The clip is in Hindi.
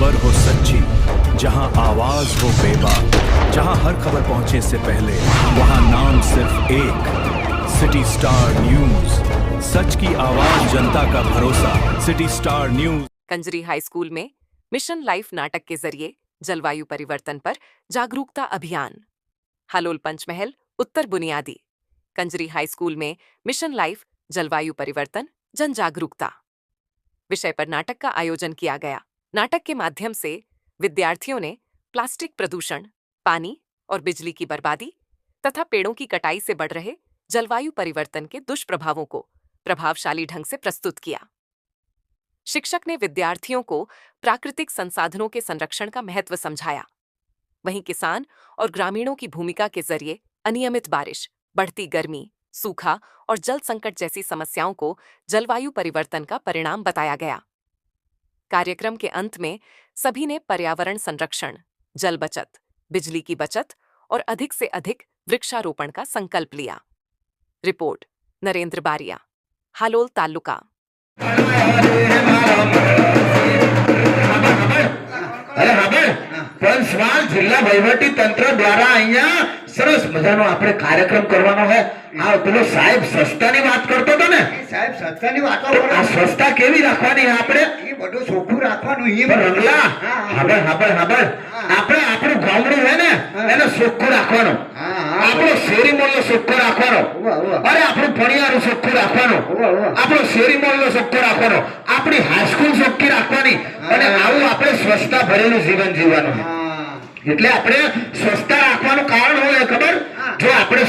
खबर हो सच्ची, जहां आवाज हो बेबाक, जहां हर खबर पहुंचे से पहले वहां नाम सिर्फ एक, सिटी स्टार न्यूज। सच की आवाज, जनता का भरोसा, city star news. Kanjari high school में मिशन लाइफ नाटक के जरिए जलवायु परिवर्तन पर जागरूकता अभियान। हालोल पंचमहल उत्तर बुनियादी कंजरी हाई स्कूल में मिशन लाइफ जलवायु परिवर्तन जन जागरूकता विषय पर नाटक का आयोजन किया गया। नाटक के माध्यम से विद्यार्थियों ने प्लास्टिक प्रदूषण, पानी और बिजली की बर्बादी तथा पेड़ों की कटाई से बढ़ रहे जलवायु परिवर्तन के दुष्प्रभावों को प्रभावशाली ढंग से प्रस्तुत किया। शिक्षक ने विद्यार्थियों को प्राकृतिक संसाधनों के संरक्षण का महत्व समझाया। वहीं किसान और ग्रामीणों की भूमिका के जरिए अनियमित बारिश, बढ़ती गर्मी, सूखा और जल संकट जैसी समस्याओं को जलवायु परिवर्तन का परिणाम बताया गया। कार्यक्रम के अंत में सभी ने पर्यावरण संरक्षण, जल बचत, बिजली की बचत और अधिक से अधिक वृक्षारोपण का संकल्प लिया। रिपोर्ट नरेंद्र बारिया, हालोल तालुका। પંચમહાલ જિલ્લા વહીવટી તંત્ર દ્વારા અહીંયા સરસ મજાનો આપણે કાર્યક્રમ કરવાનો છે। આ પેલો સાહેબ સ્વચ્છતાની વાત કરતો હતો ને, સાહેબ સ્વચ્છતાની વાતો કરો। આ સ્વચ્છતા કેવી રાખવાની છે આપણે? એ બધું ચોખ્ખું રાખવાનું। એ પણ રંગલા હાબર આપણે આપણું ગામડું છે ને એને ચોખ્ખું રાખવાનું, આપણો શેરી મોહલ્લો ચોખ્ખો રાખવાનો, અરે આપણું ફળિયારું ચોખ્ખું રાખવાનું, આપણો શેરી મોહલ્લો ચોખ્ખો રાખવાનો, આપણી હાઈસ્કૂલ ચોખ્ખી રાખવાની અને આવું આપણે સ્વચ્છતા ભરેલું જીવન જીવવાનું। એટલે આપણે સ્વચ્છતા રાખવાનું કારણ હોય ખબર? જો આપણે